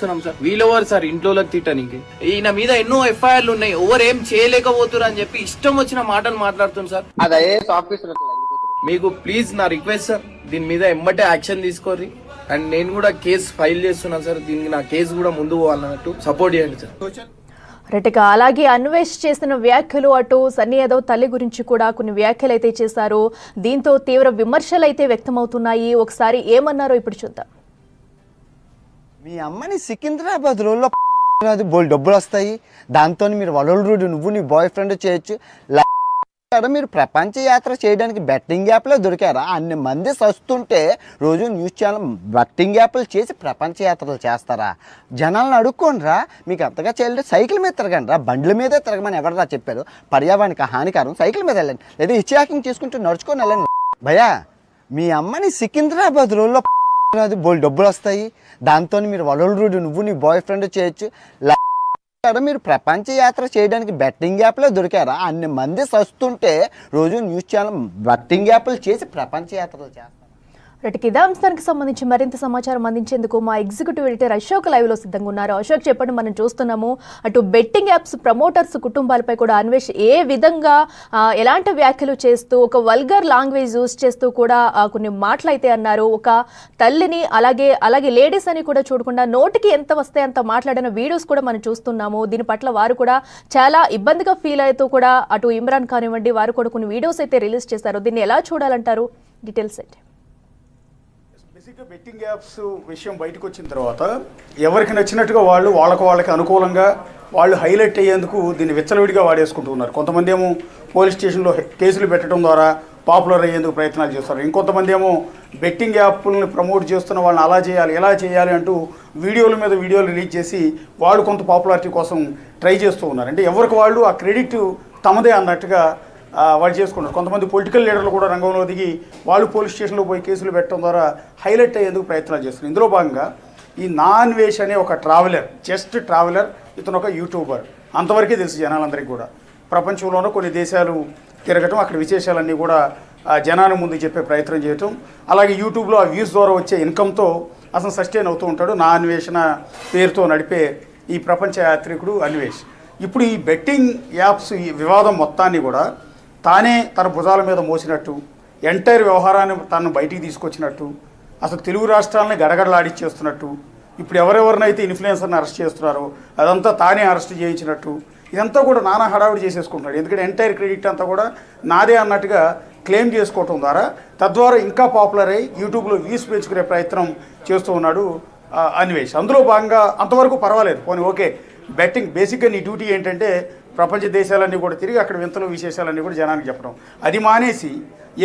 చేస్తున్నాం సార్. వీళ్ళెవరు సార్ ఇంట్లోకి తిట్టడానికి? ఈయన మీద ఎన్నో ఎఫ్ఐఆర్లు ఉన్నాయి, ఎవరు ఏం చేయలేకపోతున్నారు అని చెప్పి ఇష్టం వచ్చిన మాటలు మాట్లాడుతుంది సార్. మీకు ప్లీజ్ నా రిక్వెస్ట్ సార్, దీని మీద ఎమ్మటే యాక్షన్ తీసుకోరి. అండ్ నేను కూడా కేసు ఫైల్ చేస్తున్నాను సార్. దీనికి నా కేసు కూడా ముందు పోవాలన్నట్టు సపోర్ట్ చేయండి సార్. రైట్గా అలాగే అన్వేష్ చేసిన వ్యాఖ్యలు, అటు సన్నీ యాదవ్ తల్లి గురించి కూడా కొన్ని వ్యాఖ్యలు అయితే చేశారు. దీంతో తీవ్ర విమర్శలు అయితే వ్యక్తమవుతున్నాయి. ఒకసారి ఏమన్నారో ఇప్పుడు చూద్దాం. మీ అమ్మని సికింద్రాబాద్ రోడ్లో బోల్ డబ్బులు వస్తాయి, దాంతో మీరు వలలు నువ్వు నీ బాయ్ ఫ్రెండ్ చేయొచ్చు. మీరు ప్రపంచ యాత్ర చేయడానికి బెట్టింగ్ యాప్లో దొరికారా? అన్ని మంది సస్తుంటే రోజు న్యూస్ ఛానల్ బెట్టింగ్ యాప్లు చేసి ప్రపంచ యాత్రలు చేస్తారా? జనాలను అడుక్కోండిరా. మీకు అంతగా చేయలేదు సైకిల్ మీద తిరగండి రా, బండ్ల మీదే తిరగమని ఎవరరా చెప్పారు? పర్యావరణానికి హానికారం, సైకిల్ మీద వెళ్ళండి, లేదా హిచ్ హ్యాకింగ్ చేసుకుంటూ నడుచుకొని వెళ్ళండి. భయ్యా, మీ అమ్మని సికింద్రాబాద్ రోడ్లో బోల్ డబ్బులు వస్తాయి, దాంతో మీరు వలలు నువ్వు నీ బాయ్ ఫ్రెండ్ చేయొచ్చు. మీరు ప్రపంచ యాత్ర చేయడానికి బెట్టింగ్ యాప్లో దొరికారా? అన్ని మంది సస్తుంటే రోజు న్యూస్ ఛానల్ బెట్టింగ్ యాప్లు చేసి ప్రపంచ యాత్రలు చేస్తారు. రైట్, ఇదే అంశానికి సంబంధించి మరింత సమాచారం అందించేందుకు మా ఎగ్జిక్యూటివ్ ఎడిటర్ అశోక్ లైవ్ లో సిద్ధంగా ఉన్నారు. అశోక్, చెప్పండి. మనం చూస్తున్నాము అటు బెట్టింగ్ యాప్స్ ప్రమోటర్స్ కుటుంబాలపై కూడా అన్వేష్ ఏ విధంగా ఎలాంటి వ్యాఖ్యలు చేస్తూ ఒక వల్గర్ లాంగ్వేజ్ యూజ్ చేస్తూ కూడా కొన్ని మాటలు అయితే అన్నారు. ఒక తల్లిని అలాగే లేడీస్ అని కూడా చూడకుండా నోటికి ఎంత వస్తే అంత మాట్లాడిన వీడియోస్ కూడా మనం చూస్తున్నాము. దీని పట్ల వారు కూడా చాలా ఇబ్బందిగా ఫీల్ అవుతూ కూడా అటు ఇమ్రాన్ కానివ్వండి, వారు కూడా కొన్ని వీడియోస్ అయితే రిలీజ్ చేశారు. దీన్ని ఎలా చూడాలంటారు? డీటెయిల్స్ అయితే. బేసిక్గా బెట్టింగ్ యాప్స్ విషయం బయటకు వచ్చిన తర్వాత ఎవరికి నచ్చినట్టుగా వాళ్ళకి అనుకూలంగా వాళ్ళు హైలైట్ అయ్యేందుకు దీన్ని విచ్చలవిడిగా వాడేసుకుంటూ ఉన్నారు. కొంతమంది ఏమో పోలీస్ స్టేషన్లో కేసులు పెట్టడం ద్వారా పాపులర్ అయ్యేందుకు ప్రయత్నాలు చేస్తారు. ఇంకొంతమంది ఏమో బెట్టింగ్ యాప్లను ప్రమోట్ చేస్తున్న వాళ్ళని అలా చేయాలి ఎలా చేయాలి అంటూ వీడియోల మీద వీడియోలు రిలీజ్ చేసి వాళ్ళు కొంత పాపులారిటీ కోసం ట్రై చేస్తూ ఉన్నారు. అంటే ఎవరికి వాళ్ళు ఆ క్రెడిట్ తమదే అన్నట్టుగా వాళ్ళు చేసుకున్నారు. కొంతమంది పొలిటికల్ లీడర్లు కూడా రంగంలో దిగి వాళ్ళు పోలీస్ స్టేషన్లో పోయి కేసులు పెట్టడం ద్వారా హైలైట్ అయ్యేందుకు ప్రయత్నాలు చేస్తున్నారు. ఇందులో భాగంగా ఈ అన్వేష్ అనే ఒక జస్ట్ ట్రావెలర్, ఇతను ఒక యూట్యూబర్, అంతవరకే తెలుసు జనాలందరికీ కూడా. ప్రపంచంలోనూ కొన్ని దేశాలు తిరగటం, అక్కడ విశేషాలన్నీ కూడా జనాల ముందు చెప్పే ప్రయత్నం చేయటం, అలాగే యూట్యూబ్లో ఆ వ్యూస్ ద్వారా వచ్చే ఇన్కమ్తో అసలు సస్టైన్ అవుతూ ఉంటాడు. అన్వేషణ పేరుతో నడిపే ఈ ప్రపంచ యాత్రికుడు అన్వేష్. ఇప్పుడు ఈ బెట్టింగ్ యాప్స్ ఈ వివాదం మొత్తాన్ని కూడా తానే తన భుజాల మీద మోసినట్టు, ఎంటైర్ వ్యవహారాన్ని తను బయటికి తీసుకొచ్చినట్టు, అసలు తెలుగు రాష్ట్రాలని గడగడలాడిచ్చేస్తున్నట్టు, ఇప్పుడు ఎవరెవరినైతే ఇన్ఫ్లుయెన్సర్ని అరెస్ట్ చేస్తున్నారో అదంతా తానే అరెస్ట్ చేయించినట్టు, ఇదంతా కూడా నానా హడావిడి చేసేసుకుంటున్నాడు. ఎందుకంటే ఎంటైర్ క్రెడిట్ అంతా కూడా నాదే అన్నట్టుగా క్లెయిమ్ చేసుకోవటం ద్వారా తద్వారా ఇంకా పాపులర్ అయ్యి యూట్యూబ్లో వ్యూస్ పెంచుకునే ప్రయత్నం చేస్తూ ఉన్నాడు అన్వేష్. అందులో భాగంగా అంతవరకు పర్వాలేదు, పోనీ ఓకే. బెట్టింగ్ బేసిక్గా నీ డ్యూటీ ఏంటంటే ప్రపంచ దేశాలన్నీ కూడా తిరిగి అక్కడ వింతలు విశేషాలన్నీ కూడా జనానికి చెప్పడం. అది మానేసి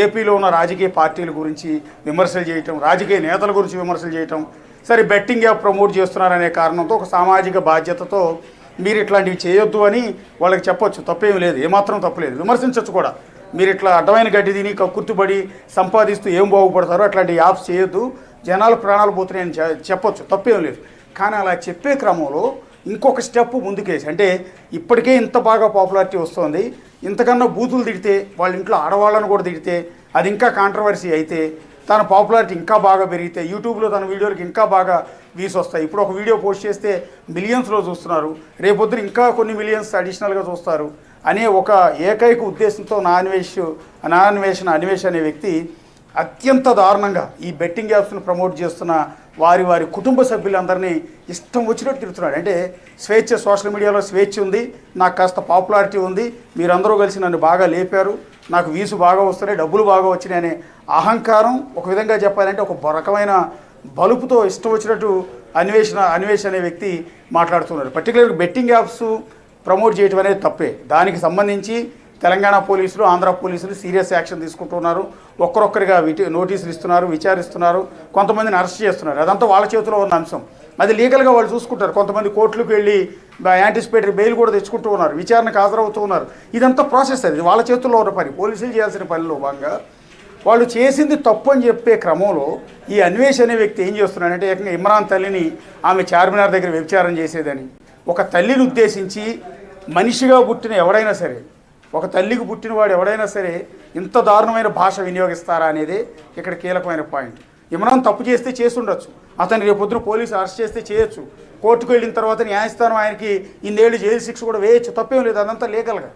ఏపీలో ఉన్న రాజకీయ పార్టీల గురించి విమర్శలు చేయటం, రాజకీయ నేతల గురించి విమర్శలు చేయటం, సరే బెట్టింగ్ యాప్ ప్రమోట్ చేస్తున్నారనే కారణంతో ఒక సామాజిక బాధ్యతతో మీరు ఇట్లాంటివి చేయొద్దు అని వాళ్ళకి చెప్పొచ్చు, తప్పేమీ లేదు, ఏమాత్రం తప్పులేదు. విమర్శించవచ్చు కూడా, మీరు ఇట్లా అడ్డమైన గడ్డి తిని కుర్తుబడి సంపాదిస్తూ ఏం బాగుపడతారో అట్లాంటి యాప్స్ చేయొద్దు, జనాల ప్రాణాలు పోతున్నాయని చెప్పొచ్చు, తప్పేం లేదు. కానీ అలా చెప్పే క్రమంలో ఇంకొక స్టెప్ ముందుకేసి, అంటే ఇప్పటికే ఇంత బాగా పాపులారిటీ వస్తుంది, ఇంతకన్నా బూతులు తిడితే వాళ్ళ ఇంట్లో ఆడవాళ్ళను కూడా తిడితే అది ఇంకా కాంట్రవర్సీ అయితే, తన పాపులారిటీ ఇంకా బాగా పెరిగితే, యూట్యూబ్లో తన వీడియోలకి ఇంకా బాగా వ్యూస్ వస్తాయి. ఇప్పుడు ఒక వీడియో పోస్ట్ చేస్తే మిలియన్స్లో చూస్తున్నారు, రేపొద్దున ఇంకా కొన్ని మిలియన్స్ అడిషనల్గా చూస్తారు అనే ఒక ఏకైక ఉద్దేశంతో అన్వేష్ అనే వ్యక్తి అత్యంత దారుణంగా ఈ బెట్టింగ్ యాప్స్ను ప్రమోట్ చేస్తున్న వారి కుటుంబ సభ్యులందరినీ ఇష్టం వచ్చినట్టు తిరుగుతున్నాడు. అంటే స్వేచ్ఛ, సోషల్ మీడియాలో స్వేచ్ఛ ఉంది, నాకు కాస్త పాపులారిటీ ఉంది, మీరందరూ కలిసి నన్ను బాగా లేపారు, నాకు వ్యూస్ బాగా వస్తున్నాయి, డబ్బులు బాగా వచ్చినాయి అనే అహంకారం, ఒక విధంగా చెప్పాలంటే ఒక రకమైన బలుపుతో ఇష్టం వచ్చినట్టు అన్వేష్ అనే వ్యక్తి మాట్లాడుతున్నారు. పర్టికులర్గా బెట్టింగ్ యాప్స్ ప్రమోట్ చేయటం అనేది తప్పే. దానికి సంబంధించి తెలంగాణ పోలీసులు, ఆంధ్ర పోలీసులు సీరియస్ యాక్షన్ తీసుకుంటున్నారు. ఒక్కరొక్కరిగా నోటీసులు ఇస్తున్నారు, విచారిస్తున్నారు, కొంతమందిని అరెస్ట్ చేస్తున్నారు. అదంతా వాళ్ళ చేతిలో ఉన్న అంశం, అది లీగల్గా వాళ్ళు చూసుకుంటారు. కొంతమంది కోర్టులకు వెళ్ళి యాంటిసిపేటరీ బెయిల్ కూడా తెచ్చుకుంటూ ఉన్నారు, విచారణకు హాజరవుతూ ఉన్నారు. ఇదంతా ప్రాసెస్, అది వాళ్ళ చేతుల్లో ఉన్న పని. పోలీసులు చేయాల్సిన పనిలో భాగంగా వాళ్ళు చేసింది తప్పు అని చెప్పే క్రమంలో ఈ అన్వేష్ అనే వ్యక్తి ఏం చేస్తున్నాడంటే, ఏకంగా ఇమ్రాన్ తల్లిని ఆమె చార్మినార్ దగ్గర వ్యభిచారం చేసేదని, ఒక తల్లిని ఉద్దేశించి మనిషిగా పుట్టిన ఎవడైనా సరే, ఒక తల్లికి పుట్టినవాడు ఎవడైనా సరే ఇంత దారుణమైన భాష వినియోగిస్తారా అనేది ఇక్కడ కీలకమైన పాయింట్. ఇమ్రాన్ తప్పు చేస్తే చేసుండొచ్చు, అతను రేపొద్దున పోలీసు అరెస్ట్ చేస్తే చేయొచ్చు, కోర్టుకు వెళ్ళిన తర్వాత న్యాయస్థానం ఆయనకి ఇన్నేళ్ళు జైలు శిక్ష కూడా వేయచ్చు, తప్పేం లేదు, అదంతా లీగల్గా.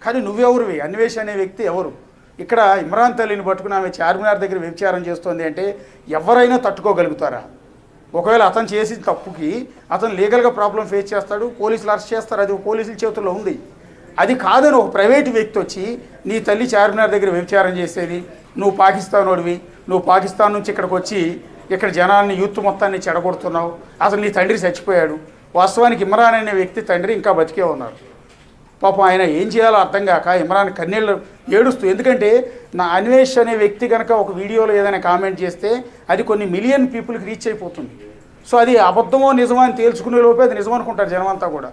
కానీ నువ్వెవరువి? అన్వేష్ అనే వ్యక్తి ఎవరు? ఇక్కడ ఇమ్రాన్ తల్లిని పట్టుకుని ఆమె చార్మినార్ దగ్గర వ్యభిచారం చేస్తోంది అంటే ఎవరైనా తట్టుకోగలుగుతారా? ఒకవేళ అతను చేసిన తప్పుకి అతను లీగల్గా ప్రాబ్లం ఫేస్ చేస్తాడు, పోలీసులు అరెస్ట్ చేస్తారు, అది పోలీసుల చేతుల్లో ఉంది. అది కాదని ఒక ప్రైవేటు వ్యక్తి వచ్చి నీ తల్లి చార్మినార్ దగ్గర వ్యభిచారం చేసేది, నువ్వు పాకిస్తాన్ వాడివి, నువ్వు పాకిస్తాన్ నుంచి ఇక్కడికి వచ్చి ఇక్కడ జనాన్ని యూత్ మొత్తాన్ని చెడగొడుతున్నావు, అసలు నీ తండ్రి చచ్చిపోయాడు. వాస్తవానికి ఇమ్రాన్ అనే వ్యక్తి తండ్రి ఇంకా బతికే ఉన్నారు. పాపం ఆయన ఏం చేయాలో అర్థం కాక ఇమ్రాన్ కన్నీళ్ళు ఏడుస్తూ, ఎందుకంటే నా అన్వేష్ అనే వ్యక్తి కనుక ఒక వీడియోలో ఏదైనా కామెంట్ చేస్తే అది కొన్ని మిలియన్ పీపుల్కి రీచ్ అయిపోతుంది. సో అది అబద్ధమో నిజమో అని తేల్చుకునే లోపే అది నిజం అనుకుంటారు జనమంతా కూడా.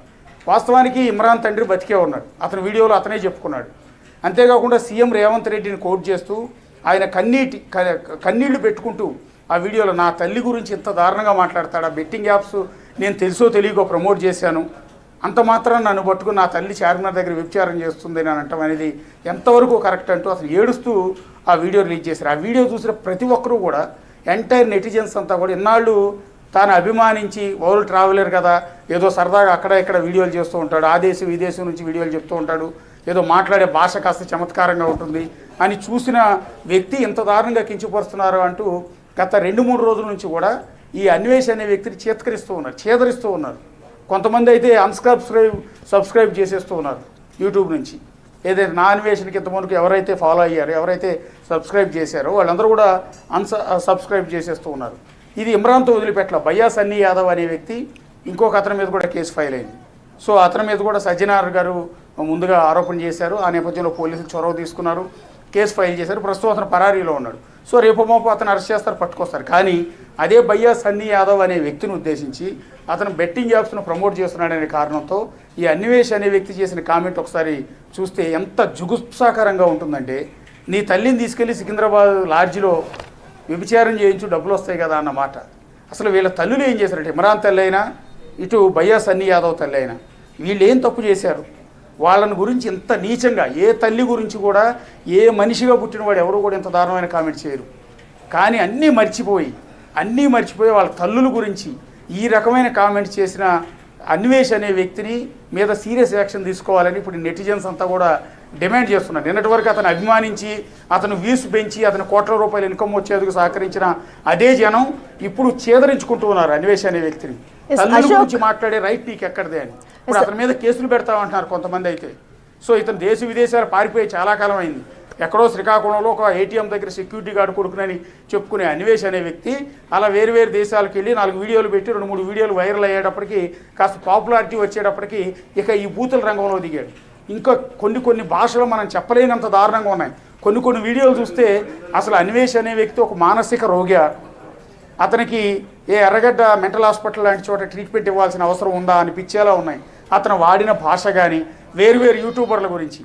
వాస్తవానికి ఇమ్రాన్ తండ్రి బతికే ఉన్నాడు, అతని వీడియోలో అతనే చెప్పుకున్నాడు. అంతేకాకుండా సీఎం రేవంత్ రెడ్డిని కోట్ చేస్తూ ఆయన కన్నీళ్లు పెట్టుకుంటూ ఆ వీడియోలో నా తల్లి గురించి ఇంత దారుణంగా మాట్లాడతాడు, ఆ బెట్టింగ్ యాప్స్ నేను తెలుసో తెలియకో ప్రమోట్ చేశాను, అంత మాత్రం నన్ను పట్టుకుని నా తల్లి చార్మినార్ దగ్గర వ్యభిచారం చేస్తుంది అని అనటం అనేది ఎంతవరకు కరెక్ట్ అంటూ అసలు ఏడుస్తూ ఆ వీడియో రిలీజ్ చేశారు. ఆ వీడియో చూసిన ప్రతి ఒక్కరూ కూడా ఎంటైర్ నెటిజన్స్ అంతా కూడా ఇన్నాళ్ళు తాను అభిమానించి వరల్డ్ ట్రావెలర్ కదా, ఏదో సరదాగా అక్కడ ఇక్కడ వీడియోలు చేస్తూ ఉంటాడు, ఆ దేశం ఈ దేశం నుంచి వీడియోలు చెప్తూ ఉంటాడు, ఏదో మాట్లాడే భాష కాస్త చమత్కారంగా ఉంటుంది అని చూసిన వ్యక్తి ఇంత దారుణంగా కించపరుస్తున్నారు అంటూ గత 2-3 రోజుల నుంచి కూడా ఈ అన్వేష్ అనే వ్యక్తిని చేదరిస్తూ ఉన్నారు. కొంతమంది అయితే సబ్స్క్రైబ్ చేసేస్తూ ఉన్నారు యూట్యూబ్ నుంచి. ఏదైతే నా అన్వేషణకి ఇంతమందికి ఎవరైతే ఫాలో అయ్యారో, ఎవరైతే సబ్స్క్రైబ్ చేశారో వాళ్ళందరూ కూడా సబ్స్క్రైబ్ చేసేస్తూ ఉన్నారు. ఇది ఇమ్రాన్తో వదిలిపెట్ల భయ్యా సన్నీ యాదవ్ అనే వ్యక్తి ఇంకొక అతని మీద కూడా కేసు ఫైల్ అయింది. సో అతని మీద కూడా సజ్జనార్ గారు ముందుగా ఆరోపణ చేశారు. ఆ నేపథ్యంలో పోలీసులు చొరవ తీసుకున్నారు, కేసు ఫైల్ చేశారు. ప్రస్తుతం అతను పరారీలో ఉన్నాడు. సో రేపు మోపు అతను అరెస్ట్ చేస్తారు, పట్టుకొస్తారు. కానీ అదే భయ్యా సన్నీ యాదవ్ అనే వ్యక్తిని ఉద్దేశించి అతను బెట్టింగ్ యాప్స్ను ప్రమోట్ చేస్తున్నాడనే కారణంతో ఈ అన్వేష్ అనే వ్యక్తి చేసిన కామెంట్ ఒకసారి చూస్తే ఎంత జుగుప్సాకరంగా ఉంటుందంటే, నీ తల్లిని తీసుకెళ్లి సికింద్రాబాద్ లాడ్జిలో వ్యభిచారం చేయించు డబ్బులు వస్తాయి కదా అన్నమాట. అసలు వీళ్ళ తల్లులు ఏం చేశారంటే, ఇమ్రాన్ తల్లి అయినా ఇటు భయ్యా సన్నీ యాదవ్ తల్లి అయినా వీళ్ళు ఏం తప్పు చేశారు? వాళ్ళని గురించి ఇంత నీచంగా ఏ తల్లి గురించి కూడా ఏ మనిషిగా పుట్టినవాడు ఎవరు కూడా ఇంత దారుణమైన కామెంట్ చేయరు. కానీ అన్నీ మర్చిపోయి వాళ్ళ తల్లుల గురించి ఈ రకమైన కామెంట్స్ చేసిన అన్వేష్ అనే వ్యక్తిని మీద సీరియస్ యాక్షన్ తీసుకోవాలని ఇప్పుడు నెటిజన్స్ అంతా కూడా డిమాండ్ చేస్తున్నారు. నిన్నటి వరకు అతను అభిమానించి అతను వ్యూస్ పెంచి అతను కోట్ల రూపాయలు ఇన్కమ్ వచ్చేందుకు సహకరించిన అదే జనం ఇప్పుడు చేదరించుకుంటూ ఉన్నారు అన్వేష్ అనే వ్యక్తిని. తల్లుల గురించి మాట్లాడే రైట్ నీకు ఎక్కడిదే అని ఇప్పుడు అతని మీద కేసులు పెడతామంటున్నారు కొంతమంది అయితే. సో ఇతను దేశ విదేశాలు పారిపోయి చాలా కాలం అయింది. ఎక్కడో శ్రీకాకుళంలో ఒక ఏటీఎం దగ్గర సెక్యూరిటీ గార్డు కొడుకునని చెప్పుకునే అన్వేష్ అనే వ్యక్తి అలా వేరు దేశాలకు వెళ్ళి 4 వీడియోలు పెట్టి 2-3 వీడియోలు వైరల్ అయ్యేటప్పటికి కాస్త పాపులారిటీ వచ్చేటప్పటికి ఇక ఈ బూతుల రంగంలో దిగాడు. ఇంకా కొన్ని భాషలు మనం చెప్పలేనంత దారుణంగా ఉన్నాయి. కొన్ని వీడియోలు చూస్తే అసలు అన్వేష్ అనే వ్యక్తి ఒక మానసిక రోగి, అతనికి ఏ ఎర్రగడ్డ మెంటల్ హాస్పిటల్ లాంటి చోట ట్రీట్మెంట్ ఇవ్వాల్సిన అవసరం ఉందా అనిపించేలా ఉన్నాయి. అతను వాడిన భాష కానీ వేరు యూట్యూబర్ల గురించి